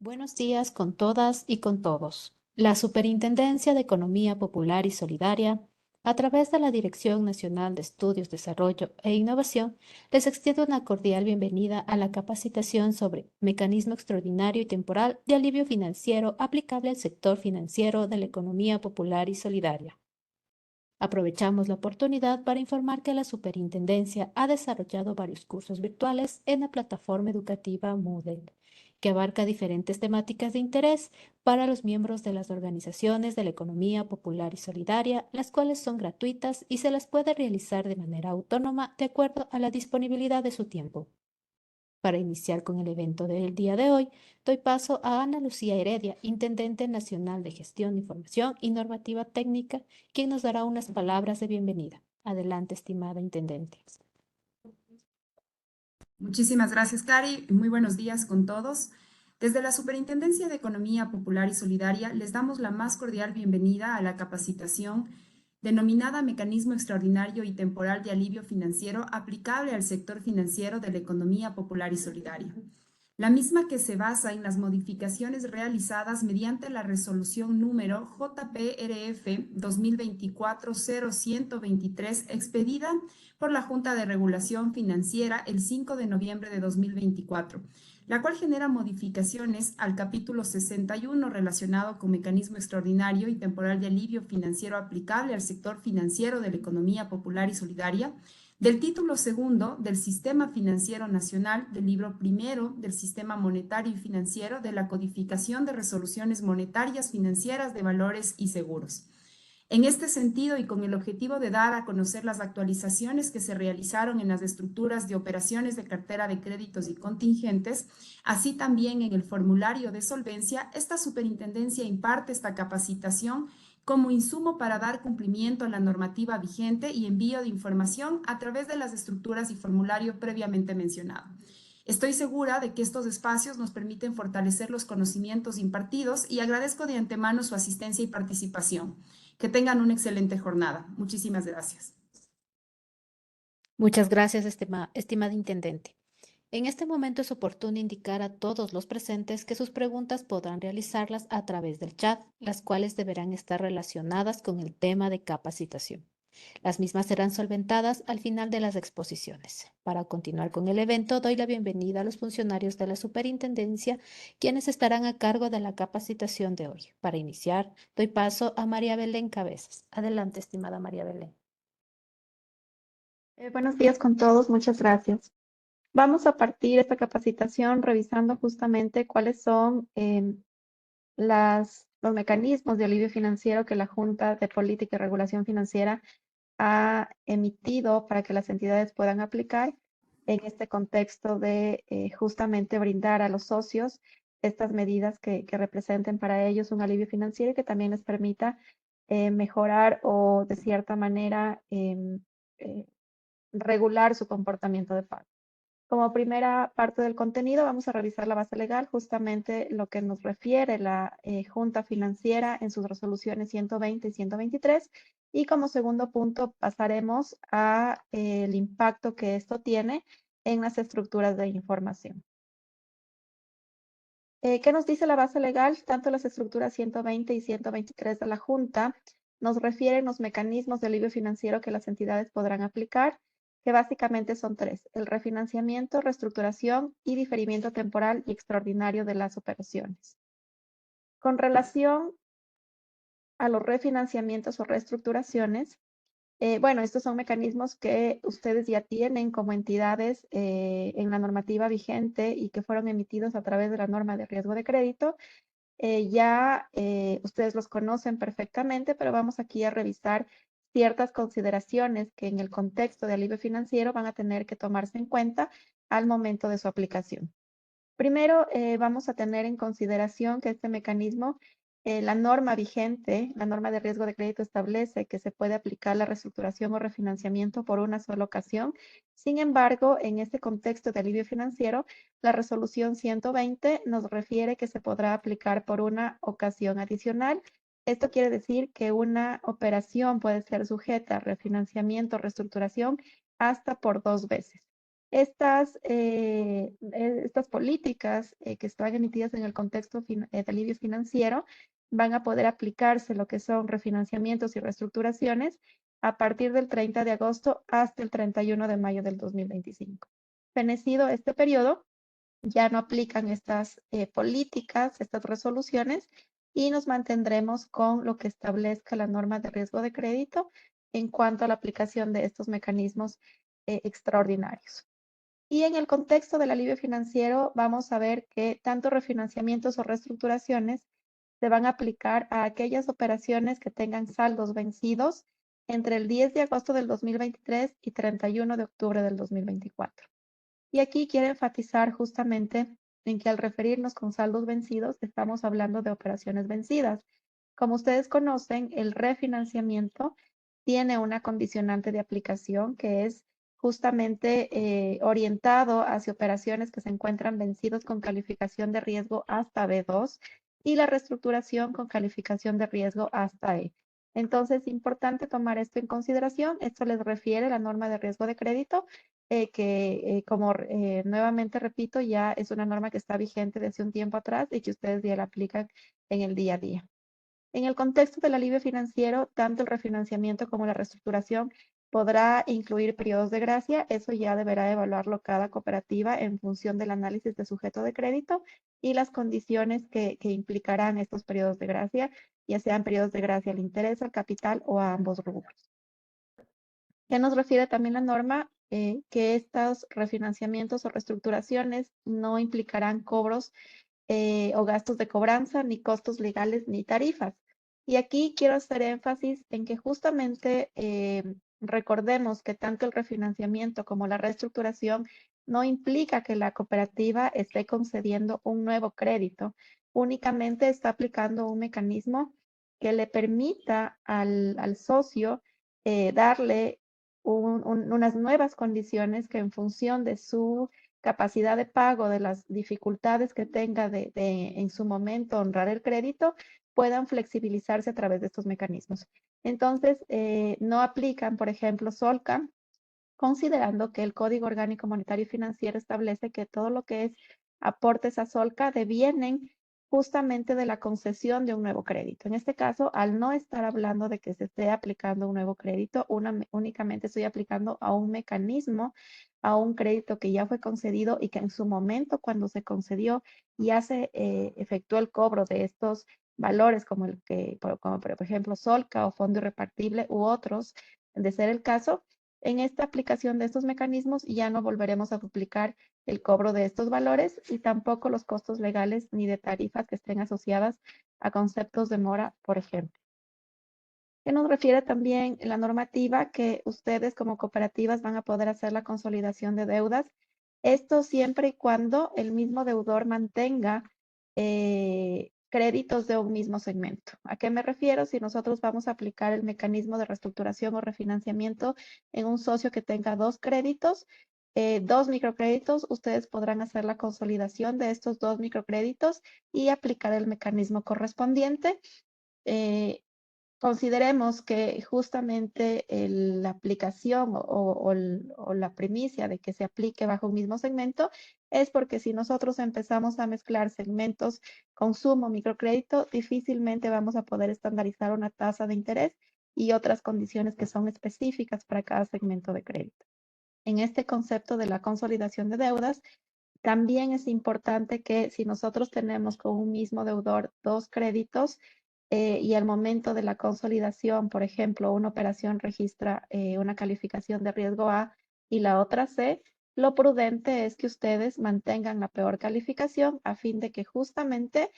Buenos días con todas y con todos. La Superintendencia de Economía Popular y Solidaria, a través de la Dirección Nacional de Estudios, Desarrollo e Innovación, les extiende una cordial bienvenida a la capacitación sobre Mecanismo Extraordinario y Temporal de Alivio Financiero aplicable al sector financiero de la economía popular y solidaria. Aprovechamos la oportunidad para informar que la Superintendencia ha desarrollado varios cursos virtuales en la plataforma educativa Moodle, que abarca diferentes temáticas de interés para los miembros de las organizaciones de la economía popular y solidaria, las cuales son gratuitas y se las puede realizar de manera autónoma de acuerdo a la disponibilidad de su tiempo. Para iniciar con el evento del día de hoy, doy paso a Ana Lucía Heredia, Intendente Nacional de Gestión de Información y Normativa Técnica, quien nos dará unas palabras de bienvenida. Adelante, estimada Intendente. Muchísimas gracias, Cari. Muy buenos días con todos. Desde la Superintendencia de Economía Popular y Solidaria les damos la más cordial bienvenida a la capacitación denominada Mecanismo Extraordinario y Temporal de Alivio Financiero aplicable al sector financiero de la economía popular y solidaria. La misma que se basa en las modificaciones realizadas mediante la resolución número JPRF 2024-0123 expedida por la Junta de Regulación Financiera el 5 de noviembre de 2024, la cual genera modificaciones al capítulo 61 relacionado con mecanismo extraordinario y temporal de alivio financiero aplicable al sector financiero de la economía popular y solidaria, del título segundo del Sistema Financiero Nacional, del libro primero del Sistema Monetario y Financiero, de la codificación de resoluciones monetarias, financieras, de valores y seguros. En este sentido, y con el objetivo de dar a conocer las actualizaciones que se realizaron en las estructuras de operaciones de cartera de créditos y contingentes, así también en el formulario de solvencia, esta superintendencia imparte esta capacitación como insumo para dar cumplimiento a la normativa vigente y envío de información a través de las estructuras y formulario previamente mencionado. Estoy segura de que estos espacios nos permiten fortalecer los conocimientos impartidos y agradezco de antemano su asistencia y participación. Que tengan una excelente jornada. Muchísimas gracias. Muchas gracias, estimada Intendente. En este momento es oportuno indicar a todos los presentes que sus preguntas podrán realizarlas a través del chat, las cuales deberán estar relacionadas con el tema de capacitación. Las mismas serán solventadas al final de las exposiciones. Para continuar con el evento, doy la bienvenida a los funcionarios de la Superintendencia, quienes estarán a cargo de la capacitación de hoy. Para iniciar, doy paso a María Belén Cabezas. Adelante, estimada María Belén. Buenos días con todos, muchas gracias. Vamos a partir esta capacitación revisando justamente cuáles son los mecanismos de alivio financiero que la Junta de Política y Regulación Financiera ha emitido para que las entidades puedan aplicar en este contexto de justamente brindar a los socios estas medidas que representen para ellos un alivio financiero y que también les permita mejorar o de cierta manera eh, regular su comportamiento de pago. Como primera parte del contenido, vamos a revisar la base legal, justamente lo que nos refiere la Junta Financiera en sus resoluciones 120 y 123. Y como segundo punto, pasaremos a el impacto que esto tiene en las estructuras de información. ¿Qué nos dice la base legal? Tanto las estructuras 120 y 123 de la Junta nos refieren los mecanismos de alivio financiero que las entidades podrán aplicar, que básicamente son tres: el refinanciamiento, reestructuración y diferimiento temporal y extraordinario de las operaciones. Con relación a los refinanciamientos o reestructuraciones, bueno, estos son mecanismos que ustedes ya tienen como entidades en la normativa vigente y que fueron emitidos a través de la norma de riesgo de crédito. Ustedes los conocen perfectamente, pero vamos aquí a revisar ciertas consideraciones que en el contexto de alivio financiero van a tener que tomarse en cuenta al momento de su aplicación. Primero, vamos a tener en consideración que este mecanismo, la norma vigente, la norma de riesgo de crédito establece que se puede aplicar la reestructuración o refinanciamiento por una sola ocasión. Sin embargo, en este contexto de alivio financiero, la resolución 120 nos refiere que se podrá aplicar por una ocasión adicional. Esto quiere decir que una operación puede ser sujeta a refinanciamiento o reestructuración hasta por 2 veces. Estas políticas que están emitidas en el contexto de alivio financiero van a poder aplicarse lo que son refinanciamientos y reestructuraciones a partir del 30 de agosto hasta el 31 de mayo del 2025. Fenecido este periodo, ya no aplican estas políticas, estas resoluciones, y nos mantendremos con lo que establezca la norma de riesgo de crédito en cuanto a la aplicación de estos mecanismos extraordinarios. Y en el contexto del alivio financiero, vamos a ver que tanto refinanciamientos o reestructuraciones se van a aplicar a aquellas operaciones que tengan saldos vencidos entre el 10 de agosto del 2023 y 31 de octubre del 2024. Y aquí quiero enfatizar justamente en que al referirnos con saldos vencidos, estamos hablando de operaciones vencidas. Como ustedes conocen, el refinanciamiento tiene una condicionante de aplicación que es justamente orientado hacia operaciones que se encuentran vencidos con calificación de riesgo hasta B2 y la reestructuración con calificación de riesgo hasta E. Entonces, es importante tomar esto en consideración. Esto les refiere la norma de riesgo de crédito que como nuevamente repito, ya es una norma que está vigente desde un tiempo atrás y que ustedes ya la aplican en el día a día. En el contexto del alivio financiero, tanto el refinanciamiento como la reestructuración podrá incluir periodos de gracia. Eso ya deberá evaluarlo cada cooperativa en función del análisis de sujeto de crédito y las condiciones que implicarán estos periodos de gracia, ya sean periodos de gracia al interés, al capital o a ambos rubros. Ya nos refiere también la norma que estos refinanciamientos o reestructuraciones no implicarán cobros o gastos de cobranza, ni costos legales, ni tarifas. Y aquí quiero hacer énfasis en que justamente recordemos que tanto el refinanciamiento como la reestructuración no implica que la cooperativa esté concediendo un nuevo crédito, únicamente está aplicando un mecanismo que le permita al socio darle unas nuevas condiciones que en función de su capacidad de pago, de las dificultades que tenga de en su momento honrar el crédito, puedan flexibilizarse a través de estos mecanismos. Entonces, no aplican, por ejemplo, Solca, considerando que el Código Orgánico Monetario y Financiero establece que todo lo que es aportes a Solca devienen justamente de la concesión de un nuevo crédito. En este caso, al no estar hablando de que se esté aplicando un nuevo crédito, únicamente estoy aplicando a un mecanismo, a un crédito que ya fue concedido y que en su momento, cuando se concedió, ya se efectuó el cobro de estos valores como como por ejemplo Solca o Fondo Irrepartible u otros, de ser el caso. En esta aplicación de estos mecanismos ya no volveremos a duplicar el cobro de estos valores y tampoco los costos legales ni de tarifas que estén asociadas a conceptos de mora, por ejemplo. ¿Qué nos refiere también la normativa? Que ustedes como cooperativas van a poder hacer la consolidación de deudas. Esto siempre y cuando el mismo deudor mantenga créditos de un mismo segmento. ¿A qué me refiero? Si nosotros vamos a aplicar el mecanismo de reestructuración o refinanciamiento en un socio que tenga dos créditos, dos microcréditos, ustedes podrán hacer la consolidación de estos dos microcréditos y aplicar el mecanismo correspondiente. Eh, Consideremos que justamente la aplicación o la primicia de que se aplique bajo un mismo segmento es porque si nosotros empezamos a mezclar segmentos consumo, microcrédito, difícilmente vamos a poder estandarizar una tasa de interés y otras condiciones que son específicas para cada segmento de crédito. En este concepto de la consolidación de deudas, también es importante que si nosotros tenemos con un mismo deudor dos créditos y al momento de la consolidación, por ejemplo, una operación registra una calificación de riesgo A y la otra C, lo prudente es que ustedes mantengan la peor calificación a fin de que justamente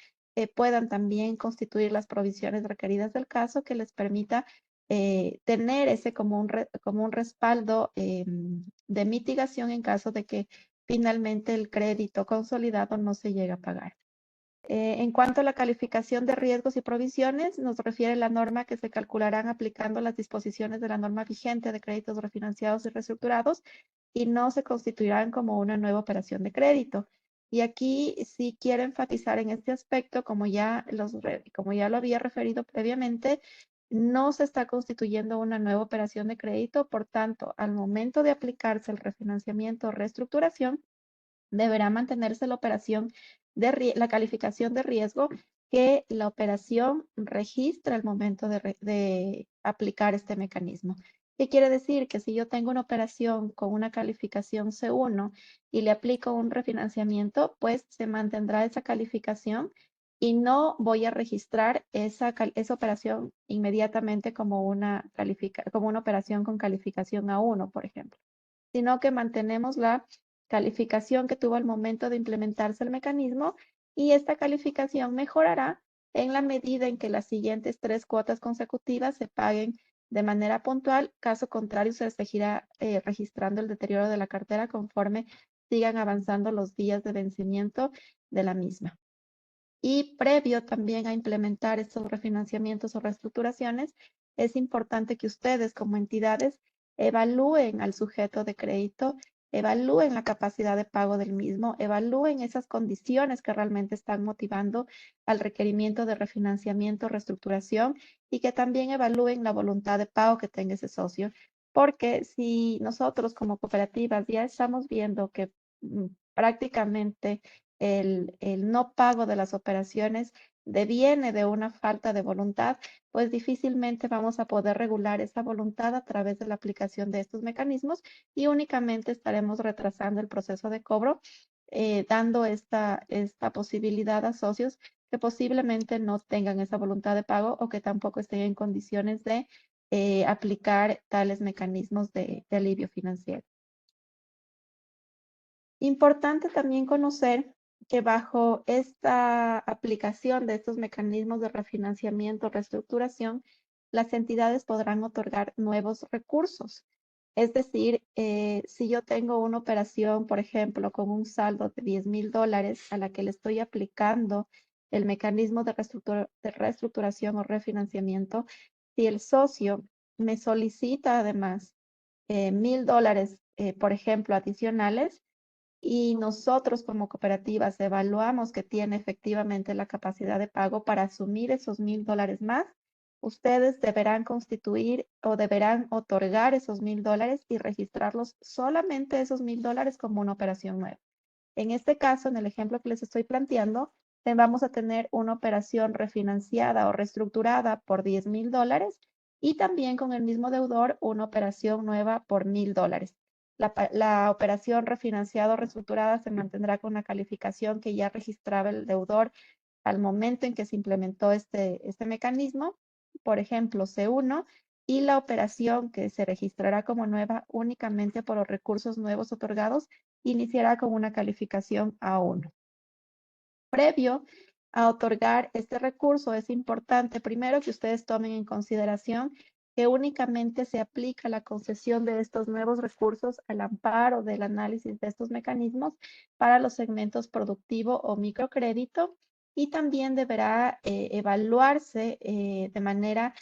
puedan también constituir las provisiones requeridas del caso que les permita tener ese como un respaldo de mitigación en caso de que finalmente el crédito consolidado no se llega a pagar. En cuanto a la calificación de riesgos y provisiones, nos refiere la norma que se calcularán aplicando las disposiciones de la norma vigente de créditos refinanciados y reestructurados y no se constituirán como una nueva operación de crédito. Y aquí sí quiero enfatizar en este aspecto, como ya lo había referido previamente, no se está constituyendo una nueva operación de crédito, por tanto, al momento de aplicarse el refinanciamiento o reestructuración, deberá mantenerse la operación la calificación de riesgo que la operación registra al momento de aplicar este mecanismo. ¿Qué quiere decir? Que si yo tengo una operación con una calificación C1 y le aplico un refinanciamiento, pues se mantendrá esa calificación y no voy a registrar esa operación inmediatamente como como una operación con calificación A1, por ejemplo, sino que mantenemos la calificación que tuvo al momento de implementarse el mecanismo y esta calificación mejorará en la medida en que las siguientes 3 cuotas consecutivas se paguen de manera puntual. Caso contrario, se seguirá registrando el deterioro de la cartera conforme sigan avanzando los días de vencimiento de la misma. Y previo también a implementar estos refinanciamientos o reestructuraciones, es importante que ustedes como entidades evalúen al sujeto de crédito, evalúen la capacidad de pago del mismo, evalúen esas condiciones que realmente están motivando al requerimiento de refinanciamiento, reestructuración y que también evalúen la voluntad de pago que tenga ese socio. Porque si nosotros como cooperativas ya estamos viendo que prácticamente el no pago de las operaciones deviene de una falta de voluntad, pues difícilmente vamos a poder regular esa voluntad a través de la aplicación de estos mecanismos y únicamente estaremos retrasando el proceso de cobro, dando esta posibilidad a socios que posiblemente no tengan esa voluntad de pago o que tampoco estén en condiciones de aplicar tales mecanismos de alivio financiero. Importante también conocer que bajo esta aplicación de estos mecanismos de refinanciamiento, reestructuración, las entidades podrán otorgar nuevos recursos. Es decir, si yo tengo una operación, por ejemplo, con un saldo de $10,000 a la que le estoy aplicando el mecanismo de reestructuración o refinanciamiento, si el socio me solicita además $1,000, por ejemplo, adicionales, y nosotros como cooperativas evaluamos que tiene efectivamente la capacidad de pago para asumir esos $1,000 más, ustedes deberán constituir o deberán otorgar esos $1,000 y registrarlos solamente esos $1,000 como una operación nueva. En este caso, en el ejemplo que les estoy planteando, vamos a tener una operación refinanciada o reestructurada por $10,000 y también con el mismo deudor una operación nueva por $1,000. La operación refinanciada o reestructurada se mantendrá con la calificación que ya registraba el deudor al momento en que se implementó este mecanismo, por ejemplo, C1, y la operación que se registrará como nueva únicamente por los recursos nuevos otorgados iniciará con una calificación A1. Previo a otorgar este recurso, es importante primero que ustedes tomen en consideración que únicamente se aplica la concesión de estos nuevos recursos al amparo del análisis de estos mecanismos para los segmentos productivo o microcrédito y también deberá evaluarse de manera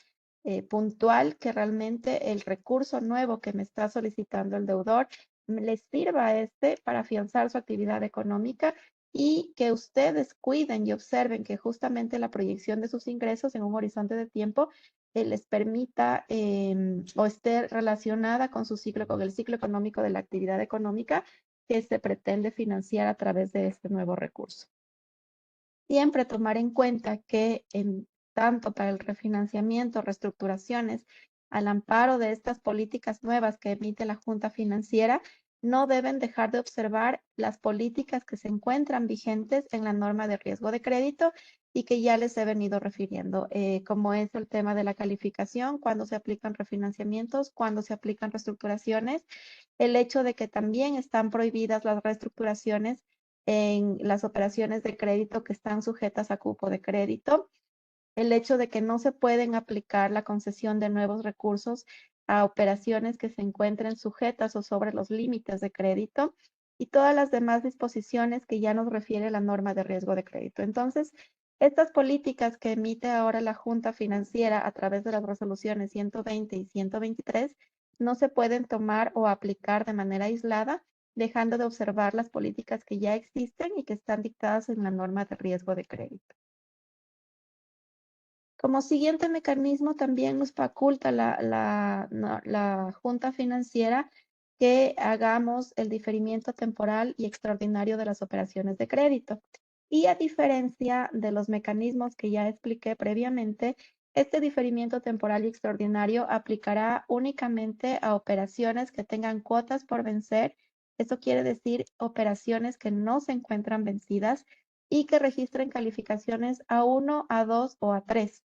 puntual que realmente el recurso nuevo que me está solicitando el deudor les sirva a para afianzar su actividad económica y que ustedes cuiden y observen que justamente la proyección de sus ingresos en un horizonte de tiempo les permita o esté relacionada con con el ciclo económico de la actividad económica que se pretende financiar a través de este nuevo recurso. Siempre tomar en cuenta que tanto para el refinanciamiento, reestructuraciones, al amparo de estas políticas nuevas que emite la Junta Financiera, no deben dejar de observar las políticas que se encuentran vigentes en la norma de riesgo de crédito y que ya les he venido refiriendo, como es el tema de la calificación, cuando se aplican refinanciamientos, cuando se aplican reestructuraciones, el hecho de que también están prohibidas las reestructuraciones en las operaciones de crédito que están sujetas a cupo de crédito, el hecho de que no se pueden aplicar la concesión de nuevos recursos a operaciones que se encuentren sujetas o sobre los límites de crédito y todas las demás disposiciones que ya nos refiere la norma de riesgo de crédito. Entonces, estas políticas que emite ahora la Junta Financiera a través de las resoluciones 120 y 123 no se pueden tomar o aplicar de manera aislada, dejando de observar las políticas que ya existen y que están dictadas en la norma de riesgo de crédito. Como siguiente mecanismo, también nos faculta la Junta Financiera que hagamos el diferimiento temporal y extraordinario de las operaciones de crédito. Y a diferencia de los mecanismos que ya expliqué previamente, este diferimiento temporal y extraordinario aplicará únicamente a operaciones que tengan cuotas por vencer. Eso quiere decir operaciones que no se encuentran vencidas y que registren calificaciones A1, A2 o A3.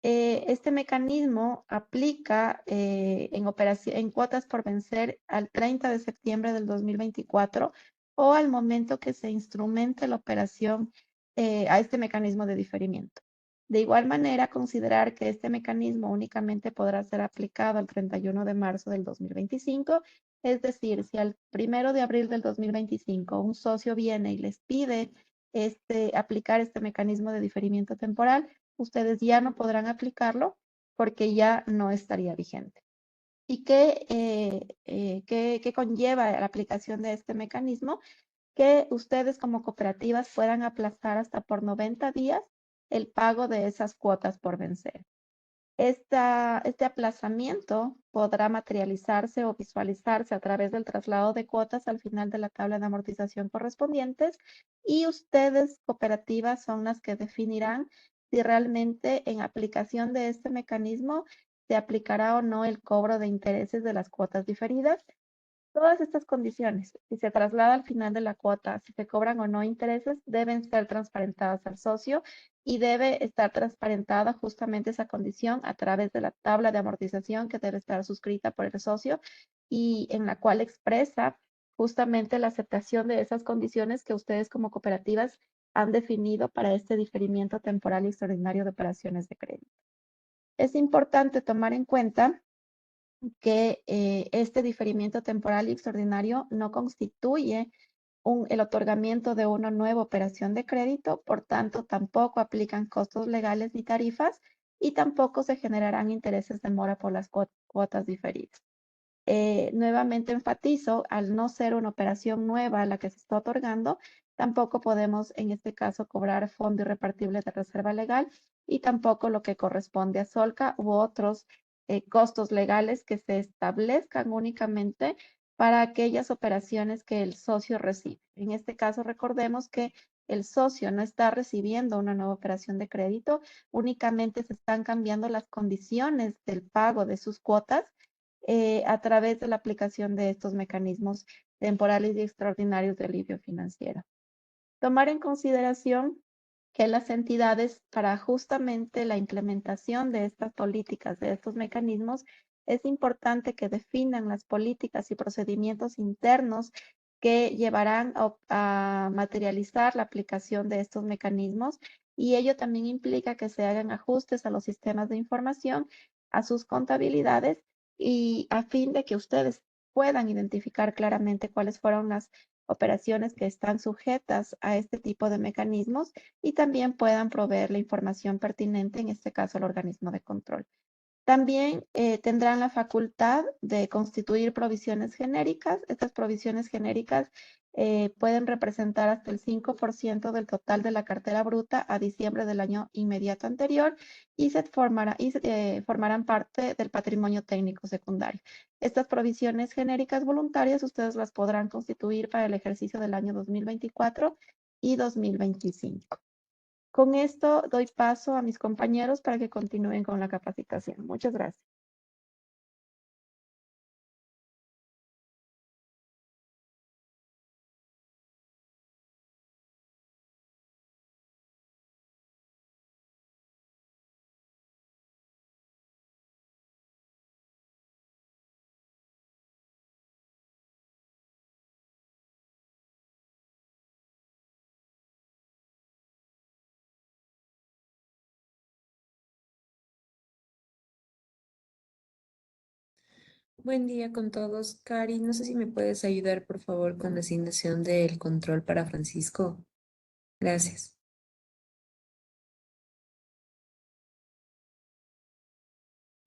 Este mecanismo aplica en cuotas por vencer al 30 de septiembre del 2024 o al momento que se instrumente la operación a este mecanismo de diferimiento. De igual manera, considerar que este mecanismo únicamente podrá ser aplicado al 31 de marzo del 2025, es decir, si al 1 de abril del 2025 un socio viene y les pide aplicar este mecanismo de diferimiento temporal, ustedes ya no podrán aplicarlo porque ya no estaría vigente. ¿Y qué conlleva la aplicación de este mecanismo? Que ustedes como cooperativas puedan aplazar hasta por 90 días el pago de esas cuotas por vencer. Este aplazamiento podrá materializarse o visualizarse a través del traslado de cuotas al final de la tabla de amortización correspondientes y ustedes, cooperativas, son las que definirán si realmente en aplicación de este mecanismo se aplicará o no el cobro de intereses de las cuotas diferidas. Todas estas condiciones, si se traslada al final de la cuota, si se cobran o no intereses, deben ser transparentadas al socio y debe estar transparentada justamente esa condición a través de la tabla de amortización que debe estar suscrita por el socio y en la cual expresa justamente la aceptación de esas condiciones que ustedes como cooperativas han definido para este diferimiento temporal y extraordinario de operaciones de crédito. Es importante tomar en cuenta que este diferimiento temporal y extraordinario no constituye el otorgamiento de una nueva operación de crédito, por tanto, tampoco aplican costos legales ni tarifas y tampoco se generarán intereses de mora por las cuotas diferidas. Nuevamente enfatizo, al no ser una operación nueva a la que se está otorgando, tampoco podemos en este caso cobrar fondo irrepartible de reserva legal y tampoco lo que corresponde a Solca u otros costos legales que se establezcan únicamente para aquellas operaciones que el socio recibe. En este caso, recordemos que el socio no está recibiendo una nueva operación de crédito, únicamente se están cambiando las condiciones del pago de sus cuotas a través de la aplicación de estos mecanismos temporales y extraordinarios de alivio financiero. Tomar en consideración que las entidades para justamente la implementación de estas políticas, de estos mecanismos, es importante que definan las políticas y procedimientos internos que llevarán a materializar la aplicación de estos mecanismos y ello también implica que se hagan ajustes a los sistemas de información, a sus contabilidades y a fin de que ustedes puedan identificar claramente cuáles fueron las operaciones que están sujetas a este tipo de mecanismos y también puedan proveer la información pertinente, en este caso el organismo de control. También tendrán la facultad de constituir provisiones genéricas. Estas provisiones genéricas pueden representar hasta el 5% del total de la cartera bruta a diciembre del año inmediato anterior y formarán parte del patrimonio técnico secundario. Estas provisiones genéricas voluntarias ustedes las podrán constituir para el ejercicio del año 2024 y 2025. Con esto doy paso a mis compañeros para que continúen con la capacitación. Muchas gracias. Buen día con todos. Cari, no sé si me puedes ayudar, por favor, con la asignación del control para Francisco. Gracias.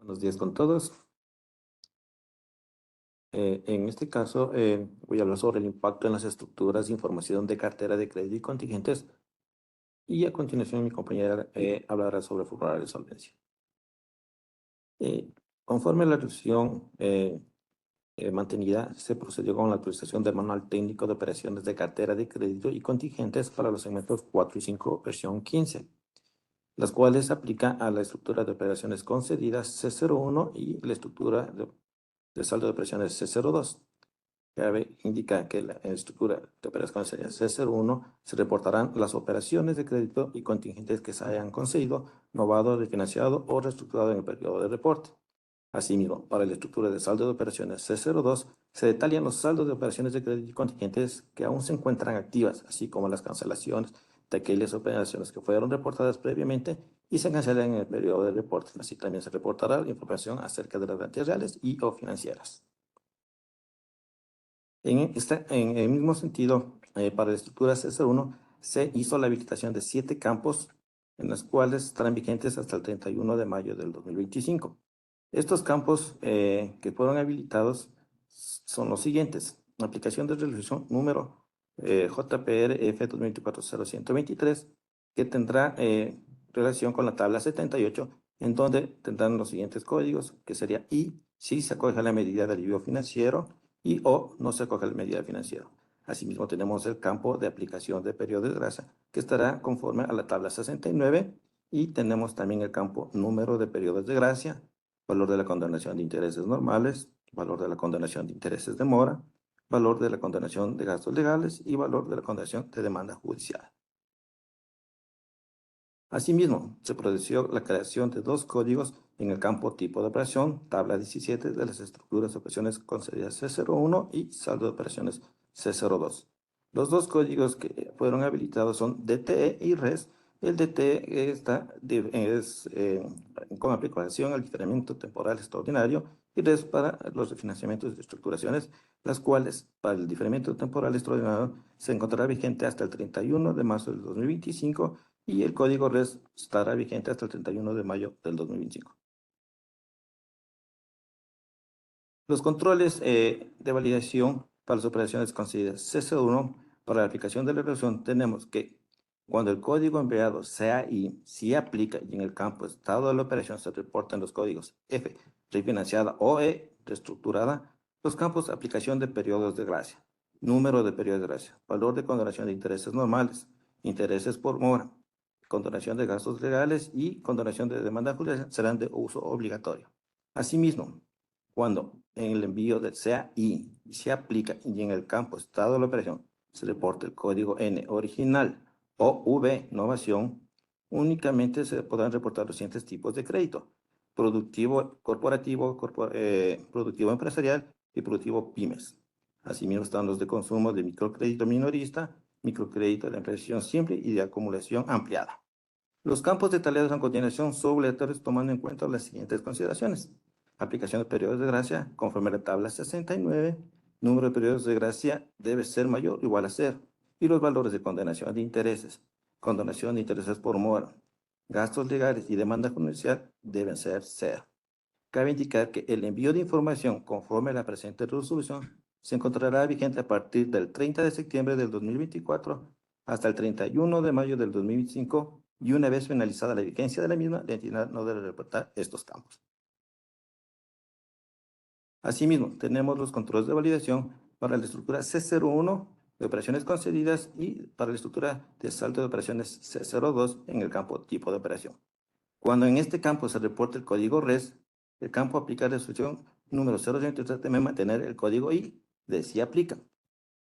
Buenos días con todos. En este caso, voy a hablar sobre el impacto en las estructuras de información de cartera de crédito y contingentes y a continuación mi compañera hablará sobre formulario de solvencia. Conforme a la resolución mantenida, se procedió con la actualización del manual técnico de operaciones de cartera de crédito y contingentes para los segmentos 4 y 5, versión 15, las cuales aplican a la estructura de operaciones concedidas C01 y la estructura de saldo de operaciones C02. Cabe indicar que en la estructura de operaciones concedidas C01 se reportarán las operaciones de crédito y contingentes que se hayan concedido, novado, refinanciado o reestructurado en el periodo de reporte. Asimismo, para la estructura de saldo de operaciones C02, se detallan los saldos de operaciones de crédito y contingentes que aún se encuentran activas, así como las cancelaciones de aquellas operaciones que fueron reportadas previamente y se cancelan en el periodo de reporte. Así también se reportará la información acerca de las garantías reales y o financieras. En el mismo sentido, para la estructura C01, se hizo la habilitación de 7 campos en los cuales estarán vigentes hasta el 31 de mayo del 2025. Estos campos que fueron habilitados son los siguientes. Aplicación de resolución número JPRF 2024-0123, que tendrá relación con la tabla 78, en donde tendrán los siguientes códigos, que sería I, si se acoge a la medida de alivio financiero, y O, no se acoge a la medida financiera. Asimismo, tenemos el campo de aplicación de periodo de gracia, que estará conforme a la tabla 69, y tenemos también el campo número de periodos de gracia, valor de la condonación de intereses normales, valor de la condonación de intereses de mora, valor de la condonación de gastos legales y valor de la condonación de demanda judicial. Asimismo, se produjo la creación de 2 códigos en el campo tipo de operación, tabla 17 de las estructuras de operaciones concedidas C01 y saldo de operaciones C02. Los 2 códigos que fueron habilitados son DTE y RES. El DTE es con aplicación al diferimiento temporal extraordinario y RES para los refinanciamientos y estructuraciones, las cuales para el diferimiento temporal extraordinario se encontrará vigente hasta el 31 de marzo del 2025 y el código RES estará vigente hasta el 31 de mayo del 2025. Los controles de validación para las operaciones concedidas CC1, para la aplicación de la resolución, tenemos que cuando el código enviado sea I, si aplica y en el campo estado de la operación se reportan los códigos F, refinanciada o E, reestructurada, los campos de aplicación de periodos de gracia, número de periodos de gracia, valor de condonación de intereses normales, intereses por mora, condonación de gastos legales y condonación de demanda judicial serán de uso obligatorio. Asimismo, cuando en el envío del CAI se aplica y en el campo estado de la operación se reporta el código N original o V novación, únicamente se podrán reportar los siguientes tipos de crédito: productivo corporativo, productivo empresarial y productivo pymes. Asimismo están los de consumo de microcrédito minorista, microcrédito de impresión simple y de acumulación ampliada. Los campos detallados a continuación son obligatorios tomando en cuenta las siguientes consideraciones: aplicación de periodos de gracia conforme a la tabla 69, número de periodos de gracia debe ser mayor o igual a 0, y los valores de condonación de intereses, condonación de intereses por mora, gastos legales y demanda judicial deben ser 0. Cabe indicar que el envío de información conforme a la presente resolución se encontrará vigente a partir del 30 de septiembre del 2024 hasta el 31 de mayo del 2025, y una vez finalizada la vigencia de la misma, la entidad no debe reportar estos campos. Asimismo, tenemos los controles de validación para la estructura C01 de operaciones concedidas y para la estructura de saldo de operaciones C02 en el campo tipo de operación. Cuando en este campo se reporte el código RES, el campo aplicar la resolución número 033 debe mantener el código I de si aplica.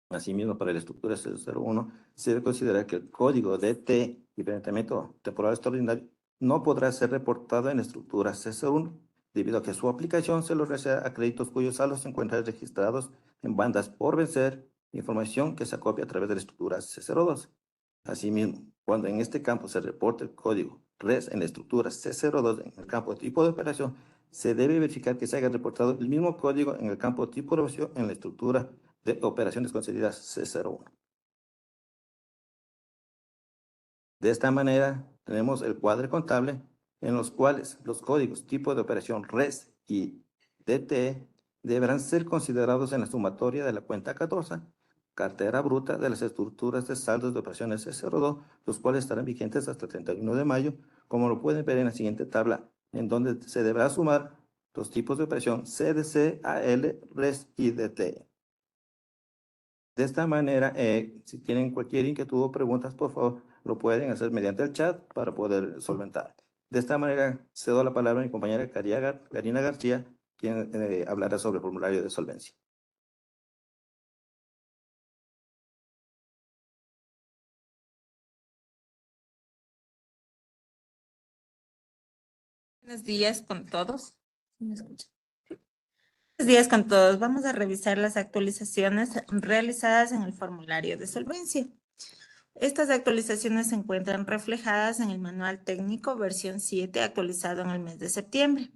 Asimismo, para la estructura C01 se debe considerar que el código DT, diferenciamiento temporal extraordinario, no podrá ser reportado en la estructura C01, debido a que su aplicación se lo realiza a créditos cuyos saldos se encuentran registrados en bandas por vencer, información que se acopia a través de la estructura C02. Asimismo, cuando en este campo se reporte el código RES en la estructura C02 en el campo tipo de operación, se debe verificar que se haya reportado el mismo código en el campo tipo de operación en la estructura de operaciones concedidas C01. De esta manera, tenemos el cuadro contable en los cuales los códigos tipo de operación RES y DTE deberán ser considerados en la sumatoria de la cuenta 14 cartera bruta de las estructuras de saldos de operaciones C02, los cuales estarán vigentes hasta el 31 de mayo, como lo pueden ver en la siguiente tabla, en donde se deberá sumar los tipos de operación CDC, AL, RES y DT. De esta manera, si tienen cualquier inquietud o preguntas, por favor, lo pueden hacer mediante el chat para poder solventar. De esta manera, cedo la palabra a mi compañera Karina García, quien hablará sobre el formulario de solvencia. Buenos días con todos. ¿Sí me escuchan? Sí. Buenos días con todos. Vamos a revisar las actualizaciones realizadas en el formulario de solvencia. Estas actualizaciones se encuentran reflejadas en el manual técnico versión 7 actualizado en el mes de septiembre.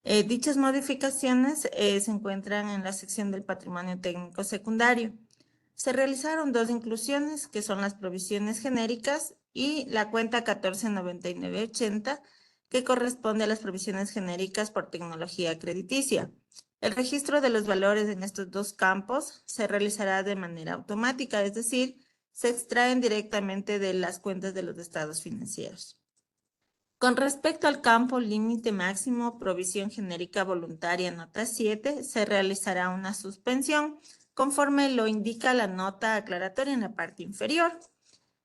Dichas modificaciones se encuentran en la sección del patrimonio técnico secundario. Se realizaron dos inclusiones, que son las provisiones genéricas y la cuenta 149980, que corresponde a las provisiones genéricas por tecnología crediticia. El registro de los valores en estos dos campos se realizará de manera automática, es decir, se extraen directamente de las cuentas de los estados financieros. Con respecto al campo límite máximo, provisión genérica voluntaria, nota 7, se realizará una suspensión conforme lo indica la nota aclaratoria en la parte inferior.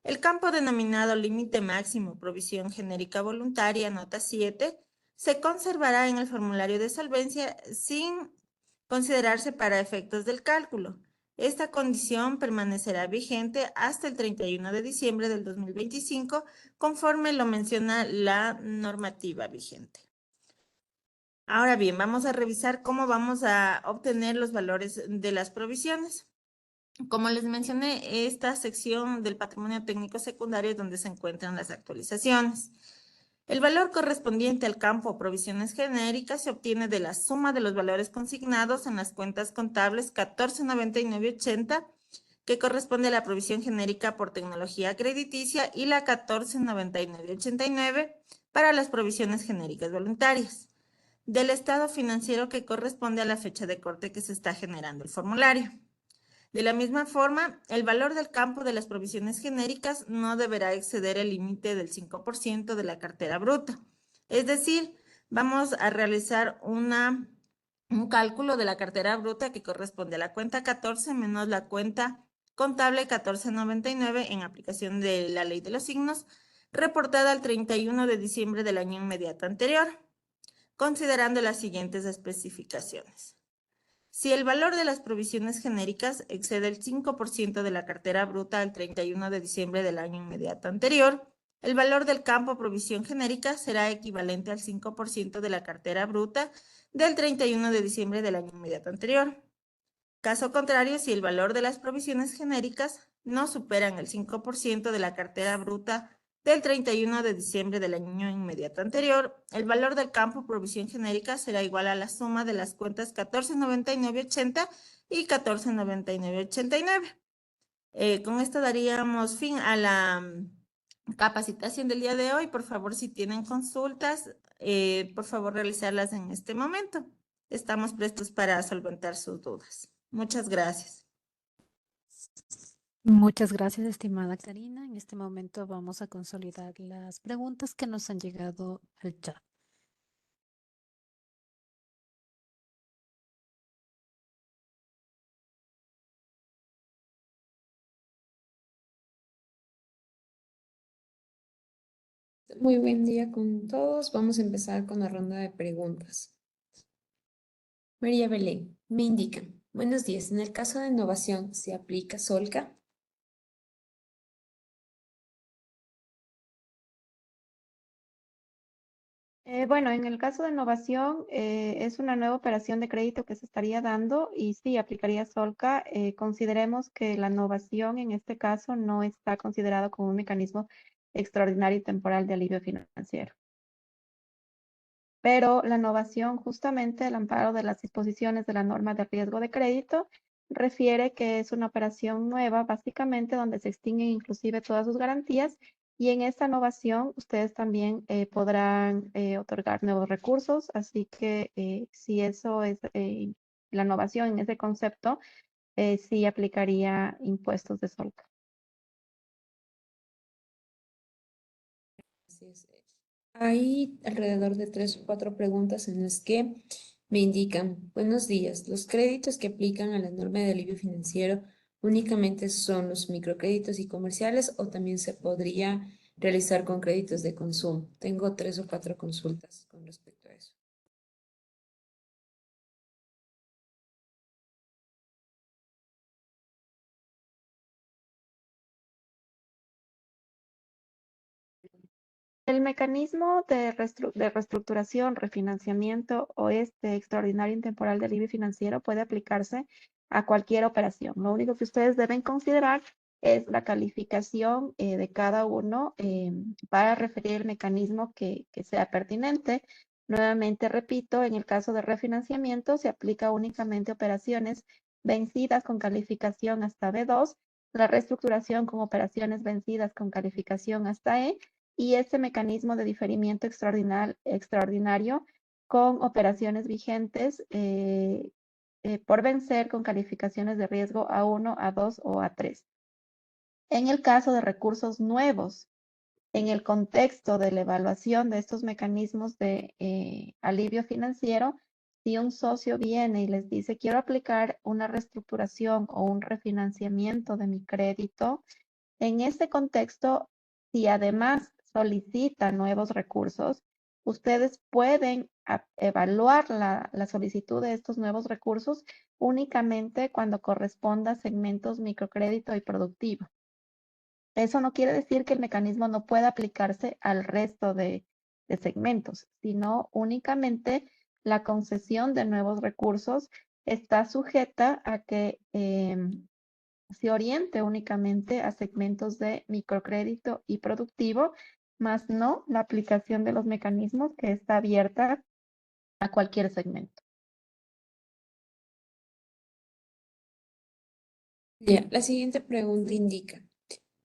El campo denominado límite máximo, provisión genérica voluntaria, nota 7, se conservará en el formulario de solvencia sin considerarse para efectos del cálculo. Esta condición permanecerá vigente hasta el 31 de diciembre del 2025, conforme lo menciona la normativa vigente. Ahora bien, vamos a revisar cómo vamos a obtener los valores de las provisiones. Como les mencioné, esta sección del patrimonio técnico secundario es donde se encuentran las actualizaciones. El valor correspondiente al campo provisiones genéricas se obtiene de la suma de los valores consignados en las cuentas contables 149980, que corresponde a la provisión genérica por tecnología crediticia, y la 149989 para las provisiones genéricas voluntarias, del estado financiero que corresponde a la fecha de corte que se está generando el formulario. De la misma forma, el valor del campo de las provisiones genéricas no deberá exceder el límite del 5% de la cartera bruta. Es decir, vamos a realizar un cálculo de la cartera bruta que corresponde a la cuenta 14 menos la cuenta contable 1499 en aplicación de la ley de los signos, reportada al 31 de diciembre del año inmediato anterior, considerando las siguientes especificaciones. Si el valor de las provisiones genéricas excede el 5% de la cartera bruta al 31 de diciembre del año inmediato anterior, el valor del campo provisión genérica será equivalente al 5% de la cartera bruta del 31 de diciembre del año inmediato anterior. Caso contrario, si el valor de las provisiones genéricas no superan el 5% de la cartera bruta del 31 de diciembre del año inmediato anterior, el valor del campo provisión genérica será igual a la suma de las cuentas 149980 y 149989. Con esto daríamos fin a la capacitación del día de hoy. Por favor, si tienen consultas, por favor realizarlas en este momento. Estamos prestos para solventar sus dudas. Muchas gracias. Muchas gracias, estimada Karina. En este momento vamos a consolidar las preguntas que nos han llegado al chat. Muy buen día con todos. Vamos a empezar con la ronda de preguntas. María Belén, me indican. Buenos días. En el caso de innovación, ¿se aplica Solca? Bueno, en el caso de innovación, es una nueva operación de crédito que se estaría dando y sí, aplicaría Solca. Consideremos que la innovación en este caso no está considerado como un mecanismo extraordinario y temporal de alivio financiero. Pero la innovación, justamente el amparo de las disposiciones de la norma de riesgo de crédito, refiere que es una operación nueva, básicamente donde se extinguen inclusive todas sus garantías, y en esta innovación ustedes también podrán otorgar nuevos recursos, así que si eso es la innovación en ese concepto, sí aplicaría impuestos de solca. Así es. Hay alrededor de 3 o 4 preguntas en las que me indican, buenos días, los créditos que aplican a la norma de alivio financiero únicamente son los microcréditos y comerciales o también se podría realizar con créditos de consumo. Tengo 3 o 4 consultas con respecto a eso. El mecanismo de reestructuración, refinanciamiento o este extraordinario intemporal de alivio financiero puede aplicarse a cualquier operación. Lo único que ustedes deben considerar es la calificación de cada uno para referir el mecanismo que sea pertinente. Nuevamente repito, en el caso de refinanciamiento se aplica únicamente a operaciones vencidas con calificación hasta B2, la reestructuración con operaciones vencidas con calificación hasta E, y este mecanismo de diferimiento extraordinario con operaciones vigentes por vencer con calificaciones de riesgo A1, A2 o A3. En el caso de recursos nuevos, en el contexto de la evaluación de estos mecanismos de alivio financiero, si un socio viene y les dice, quiero aplicar una reestructuración o un refinanciamiento de mi crédito, en este contexto, si además solicita nuevos recursos, ustedes pueden evaluar la solicitud de estos nuevos recursos únicamente cuando corresponda a segmentos microcrédito y productivo. Eso no quiere decir que el mecanismo no pueda aplicarse al resto de segmentos, sino únicamente la concesión de nuevos recursos está sujeta a que se oriente únicamente a segmentos de microcrédito y productivo, más no la aplicación de los mecanismos que está abierta a cualquier segmento. Ya, la siguiente pregunta indica,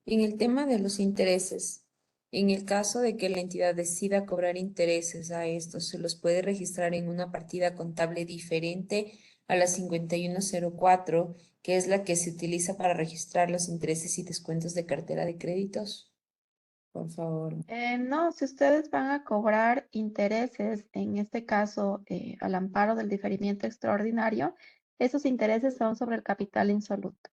en el tema de los intereses, en el caso de que la entidad decida cobrar intereses a estos, ¿se los puede registrar en una partida contable diferente a la 5104, que es la que se utiliza para registrar los intereses y descuentos de cartera de créditos? Por favor. No, si ustedes van a cobrar intereses, en este caso al amparo del diferimiento extraordinario, esos intereses son sobre el capital insoluto.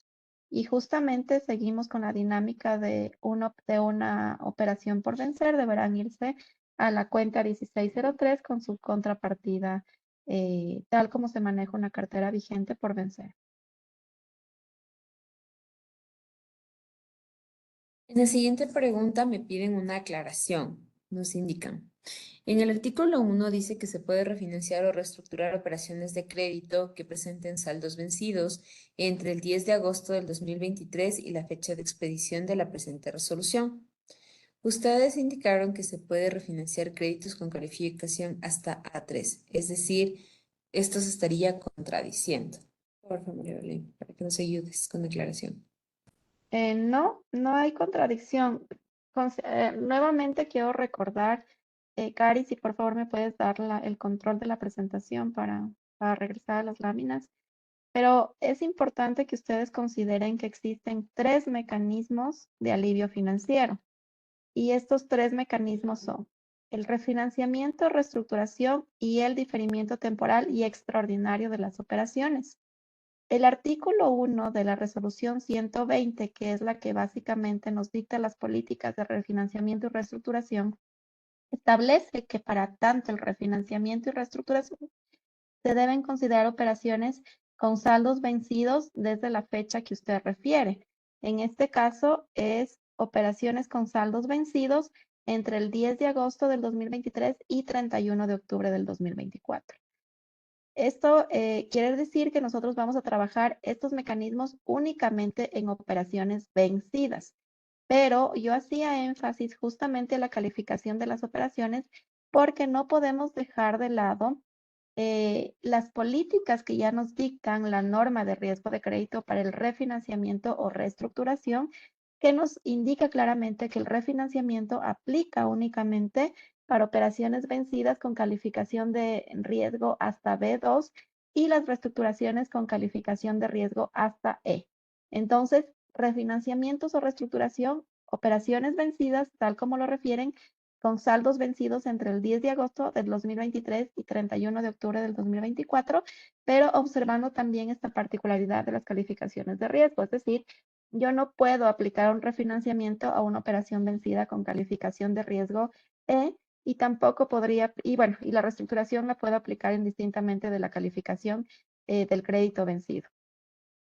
Y justamente seguimos con la dinámica de una operación por vencer, deberán irse a la cuenta 1603 con su contrapartida, tal como se maneja una cartera vigente por vencer. En la siguiente pregunta me piden una aclaración. Nos indican. En el artículo 1 dice que se puede refinanciar o reestructurar operaciones de crédito que presenten saldos vencidos entre el 10 de agosto del 2023 y la fecha de expedición de la presente resolución. Ustedes indicaron que se puede refinanciar créditos con calificación hasta A3, es decir, esto se estaría contradiciendo. Por favor, María Belén, para que nos ayudes con aclaración. No, no hay contradicción. Nuevamente quiero recordar, Cari, si por favor me puedes dar el control de la presentación para regresar a las láminas. Pero es importante que ustedes consideren que existen 3 mecanismos de alivio financiero. Y estos 3 mecanismos son el refinanciamiento, reestructuración y el diferimiento temporal y extraordinario de las operaciones. El artículo 1 de la resolución 120, que es la que básicamente nos dicta las políticas de refinanciamiento y reestructuración, establece que para tanto el refinanciamiento y reestructuración se deben considerar operaciones con saldos vencidos desde la fecha que usted refiere. En este caso es operaciones con saldos vencidos entre el 10 de agosto del 2023 y 31 de octubre del 2024. Esto quiere decir que nosotros vamos a trabajar estos mecanismos únicamente en operaciones vencidas, pero yo hacía énfasis justamente en la calificación de las operaciones porque no podemos dejar de lado las políticas que ya nos dictan la norma de riesgo de crédito para el refinanciamiento o reestructuración, que nos indica claramente que el refinanciamiento aplica únicamente para operaciones vencidas con calificación de riesgo hasta B2 y las reestructuraciones con calificación de riesgo hasta E. Entonces, refinanciamientos o reestructuración, operaciones vencidas, tal como lo refieren, con saldos vencidos entre el 10 de agosto del 2023 y 31 de octubre del 2024, pero observando también esta particularidad de las calificaciones de riesgo, es decir, yo no puedo aplicar un refinanciamiento a una operación vencida con calificación de riesgo E y tampoco podría, y bueno, y la reestructuración la puedo aplicar indistintamente de la calificación del crédito vencido.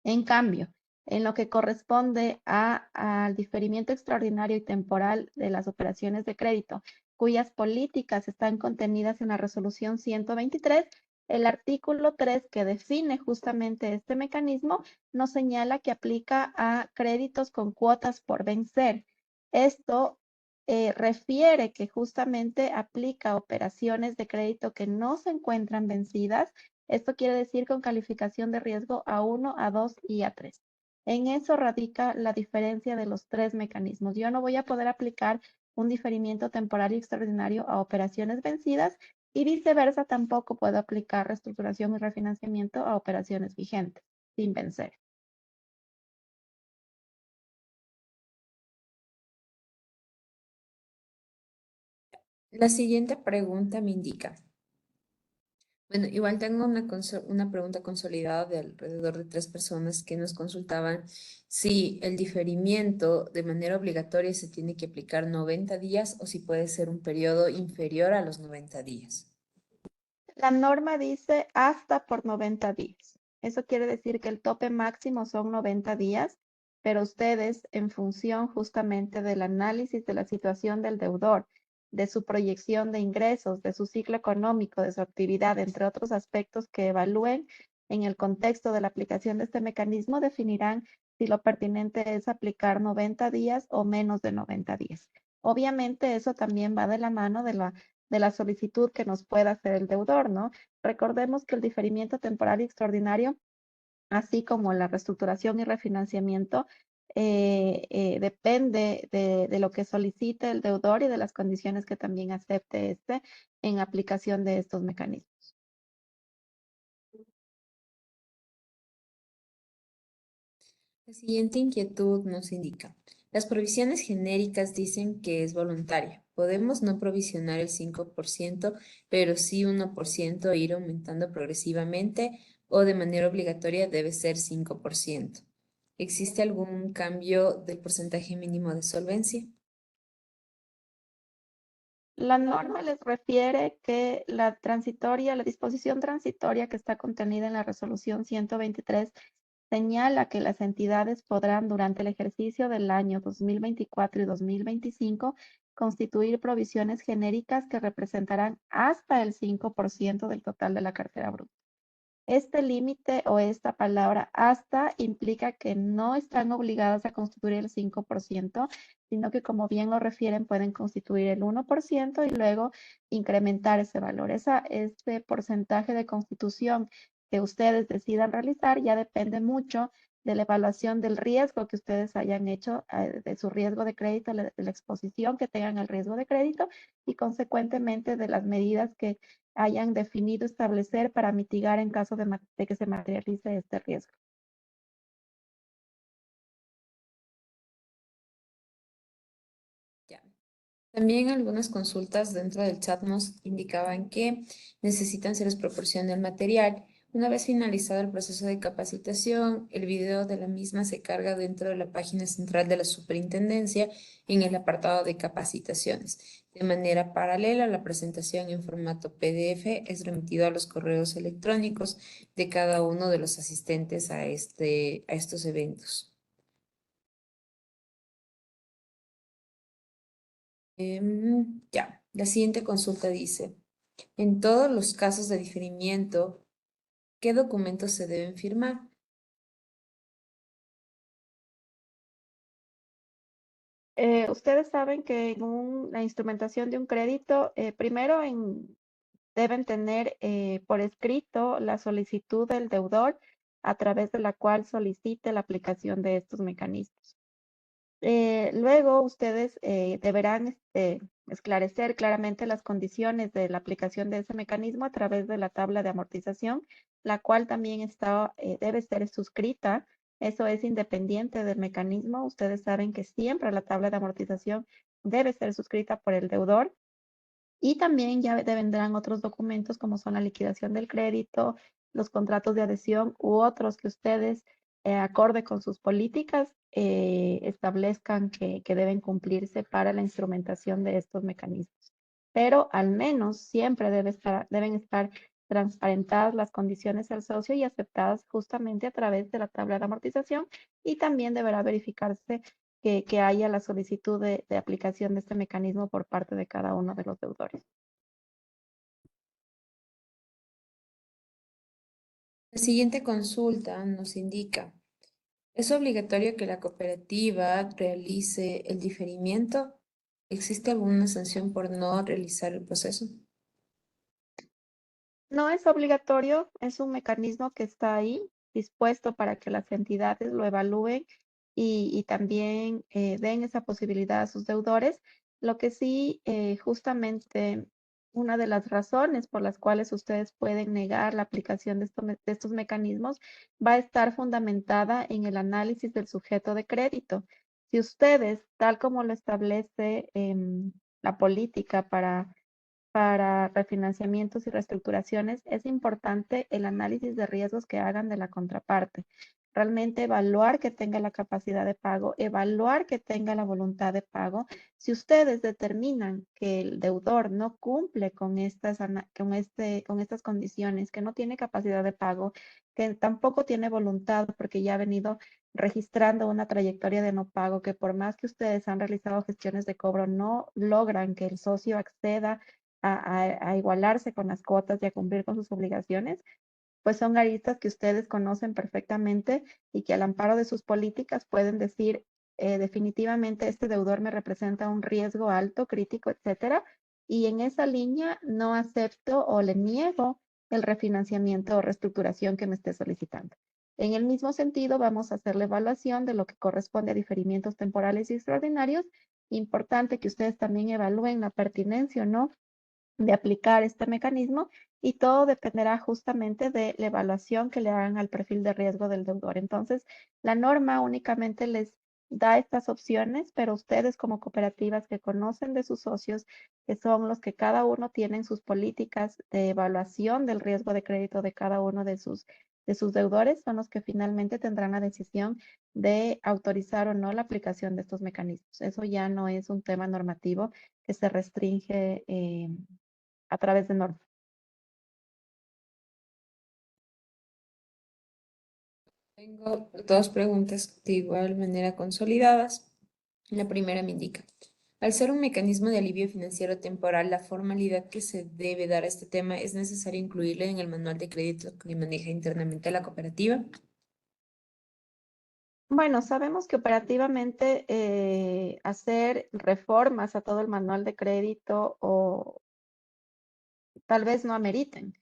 En cambio, en lo que corresponde al diferimiento extraordinario y temporal de las operaciones de crédito, cuyas políticas están contenidas en la resolución 123, el artículo 3 que define justamente este mecanismo nos señala que aplica a créditos con cuotas por vencer. Esto refiere que justamente aplica a operaciones de crédito que no se encuentran vencidas. Esto quiere decir con calificación de riesgo A1, A2 y A3. En eso radica la diferencia de los tres mecanismos. Yo no voy a poder aplicar un diferimiento temporal y extraordinario a operaciones vencidas y viceversa tampoco puedo aplicar reestructuración y refinanciamiento a operaciones vigentes sin vencer. La siguiente pregunta me indica. Bueno, igual tengo una pregunta consolidada de alrededor de 3 personas que nos consultaban si el diferimiento de manera obligatoria se tiene que aplicar 90 días o si puede ser un periodo inferior a los 90 días. La norma dice hasta por 90 días. Eso quiere decir que el tope máximo son 90 días, pero ustedes, en función justamente del análisis de la situación del deudor, de su proyección de ingresos, de su ciclo económico, de su actividad, entre otros aspectos que evalúen en el contexto de la aplicación de este mecanismo, definirán si lo pertinente es aplicar 90 días o menos de 90 días. Obviamente eso también va de la mano de la solicitud que nos pueda hacer el deudor, ¿no? Recordemos que el diferimiento temporal y extraordinario, así como la reestructuración y refinanciamiento, depende de lo que solicite el deudor y de las condiciones que también acepte este en aplicación de estos mecanismos. La siguiente inquietud nos indica. Las provisiones genéricas dicen que es voluntario. Podemos no provisionar el 5%, pero sí 1% e ir aumentando progresivamente o de manera obligatoria debe ser 5%. ¿Existe algún cambio del porcentaje mínimo de solvencia? La norma les refiere que la disposición transitoria que está contenida en la resolución 123 señala que las entidades podrán durante el ejercicio del año 2024 y 2025 constituir provisiones genéricas que representarán hasta el 5% del total de la cartera bruta. Este límite o esta palabra hasta implica que no están obligadas a constituir el 5%, sino que como bien lo refieren pueden constituir el 1% y luego incrementar ese valor. Este porcentaje de constitución que ustedes decidan realizar ya depende mucho de la evaluación del riesgo que ustedes hayan hecho, de su riesgo de crédito, de la exposición que tengan al riesgo de crédito y consecuentemente de las medidas que hayan definido establecer para mitigar en caso de que se materialice este riesgo. Ya. También algunas consultas dentro del chat nos indicaban que necesitan se les proporcione el material. Una vez finalizado el proceso de capacitación, el video de la misma se carga dentro de la página central de la superintendencia en el apartado de capacitaciones. De manera paralela, la presentación en formato PDF es remitido a los correos electrónicos de cada uno de los asistentes a estos eventos. Ya, la siguiente consulta dice, en todos los casos de diferimiento, ¿qué documentos se deben firmar? Ustedes saben que la instrumentación de un crédito, primero deben tener por escrito la solicitud del deudor a través de la cual solicite la aplicación de estos mecanismos. Luego ustedes deberán esclarecer claramente las condiciones de la aplicación de ese mecanismo a través de la tabla de amortización, la cual también debe ser suscrita. Eso es independiente del mecanismo. Ustedes saben que siempre la tabla de amortización debe ser suscrita por el deudor. Y también ya vendrán otros documentos como son la liquidación del crédito, los contratos de adhesión u otros que ustedes, acorde con sus políticas, establezcan que deben cumplirse para la instrumentación de estos mecanismos. Pero al menos siempre deben estar transparentadas las condiciones al socio y aceptadas justamente a través de la tabla de amortización, y también deberá verificarse que haya la solicitud de aplicación de este mecanismo por parte de cada uno de los deudores. La siguiente consulta nos indica, ¿es obligatorio que la cooperativa realice el diferimiento? ¿Existe alguna sanción por no realizar el proceso? No es obligatorio, es un mecanismo que está ahí dispuesto para que las entidades lo evalúen y también den esa posibilidad a sus deudores. Lo que sí, justamente una de las razones por las cuales ustedes pueden negar la aplicación de estos mecanismos va a estar fundamentada en el análisis del sujeto de crédito. Si ustedes, tal como lo establece la política para refinanciamientos y reestructuraciones, es importante el análisis de riesgos que hagan de la contraparte. Realmente evaluar que tenga la capacidad de pago, evaluar que tenga la voluntad de pago. Si ustedes determinan que el deudor no cumple con con estas condiciones, que no tiene capacidad de pago, que tampoco tiene voluntad porque ya ha venido registrando una trayectoria de no pago, que por más que ustedes han realizado gestiones de cobro, no logran que el socio acceda a igualarse con las cuotas y a cumplir con sus obligaciones, pues son aristas que ustedes conocen perfectamente y que al amparo de sus políticas pueden decir, definitivamente este deudor me representa un riesgo alto, crítico, etcétera, y en esa línea no acepto o le niego el refinanciamiento o reestructuración que me esté solicitando. En el mismo sentido, vamos a hacer la evaluación de lo que corresponde a diferimientos temporales y extraordinarios. Importante que ustedes también evalúen la pertinencia o no de aplicar este mecanismo, y todo dependerá justamente de la evaluación que le hagan al perfil de riesgo del deudor. Entonces, la norma únicamente les da estas opciones, pero ustedes como cooperativas que conocen de sus socios, que son los que cada uno tienen sus políticas de evaluación del riesgo de crédito de cada uno de sus deudores, son los que finalmente tendrán la decisión de autorizar o no la aplicación de estos mecanismos. Eso ya no es un tema normativo que se restringe a través de normas. Tengo dos preguntas de igual manera consolidadas. La primera me indica, al ser un mecanismo de alivio financiero temporal, la formalidad que se debe dar a este tema es necesario incluirle en el manual de crédito que maneja internamente la cooperativa. Bueno, sabemos que operativamente hacer reformas a todo el manual de crédito o tal vez no ameriten,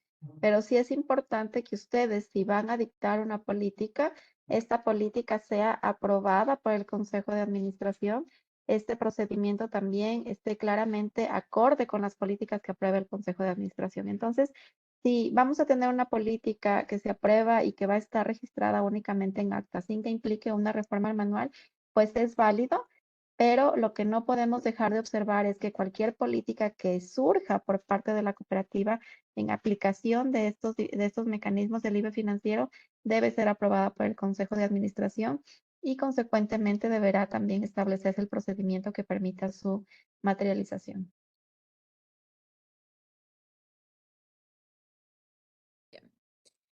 pero sí es importante que ustedes, si van a dictar una política, esta política sea aprobada por el Consejo de Administración. Este procedimiento también esté claramente acorde con las políticas que aprueba el Consejo de Administración. Entonces, si vamos a tener una política que se aprueba y que va a estar registrada únicamente en acta, sin que implique una reforma al manual, pues es válido, pero lo que no podemos dejar de observar es que cualquier política que surja por parte de la cooperativa en aplicación de estos mecanismos de alivio financiero debe ser aprobada por el Consejo de Administración, y consecuentemente deberá también establecerse el procedimiento que permita su materialización.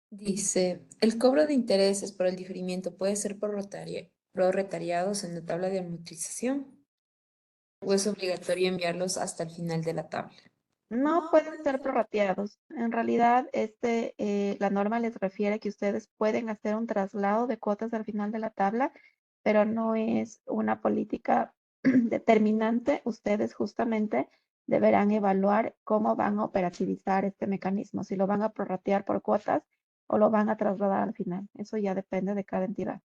Dice, el cobro de intereses por el diferimiento puede ser prorratariados en la tabla de amortización o es obligatorio enviarlos hasta el final de la tabla. No pueden ser prorrateados. En realidad, la norma les refiere que ustedes pueden hacer un traslado de cuotas al final de la tabla, pero no es una política determinante. Ustedes justamente deberán evaluar cómo van a operativizar este mecanismo, si lo van a prorratear por cuotas o lo van a trasladar al final. Eso ya depende de cada entidad.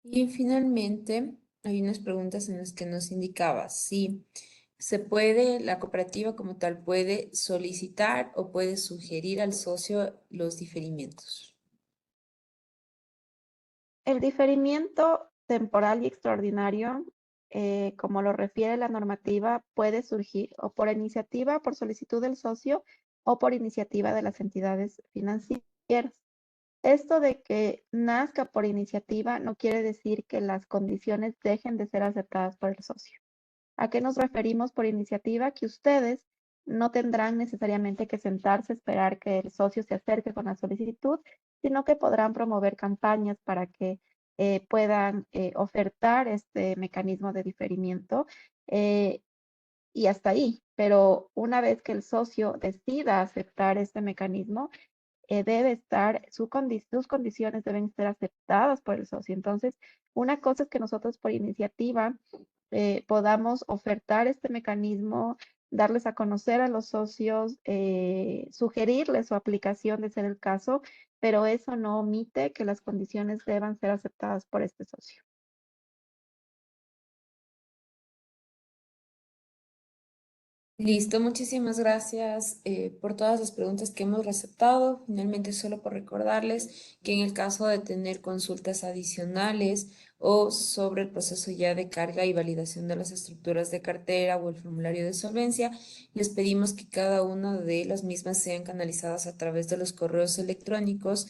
Y finalmente, hay unas preguntas en las que nos indicaba si se puede, la cooperativa como tal puede solicitar o puede sugerir al socio los diferimientos. El diferimiento temporal y extraordinario, como lo refiere la normativa, puede surgir o por iniciativa, por solicitud del socio o por iniciativa de las entidades financieras. Esto de que nazca por iniciativa no quiere decir que las condiciones dejen de ser aceptadas por el socio. ¿A qué nos referimos por iniciativa? Que ustedes no tendrán necesariamente que sentarse a esperar que el socio se acerque con la solicitud, sino que podrán promover campañas para que puedan ofertar este mecanismo de diferimiento eh, y hasta ahí. Pero una vez que el socio decida aceptar este mecanismo, debe estar, sus condiciones deben ser aceptadas por el socio. Entonces, una cosa es que nosotros por iniciativa podamos ofertar este mecanismo, darles a conocer a los socios, sugerirles su aplicación de ser el caso, pero eso no omite que las condiciones deban ser aceptadas por este socio. Listo, muchísimas gracias por todas las preguntas que hemos receptado. Finalmente, solo por recordarles que en el caso de tener consultas adicionales o sobre el proceso ya de carga y validación de las estructuras de cartera o el formulario de solvencia, les pedimos que cada una de las mismas sean canalizadas a través de los correos electrónicos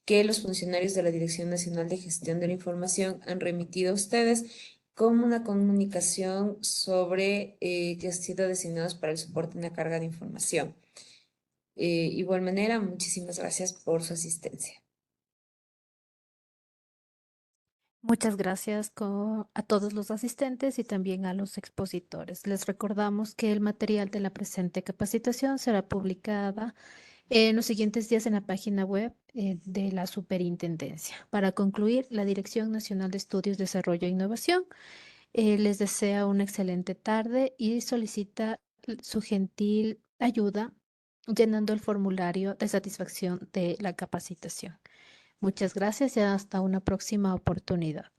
que los funcionarios de la Dirección Nacional de Gestión de la Información han remitido a ustedes como una comunicación sobre que han sido designados para el soporte en la carga de información. Igual manera, muchísimas gracias por su asistencia. Muchas gracias a todos los asistentes y también a los expositores. Les recordamos que el material de la presente capacitación será publicada en los siguientes días en la página web de la Superintendencia. Para concluir, la Dirección Nacional de Estudios, Desarrollo e Innovación les desea una excelente tarde y solicita su gentil ayuda llenando el formulario de satisfacción de la capacitación. Muchas gracias y hasta una próxima oportunidad.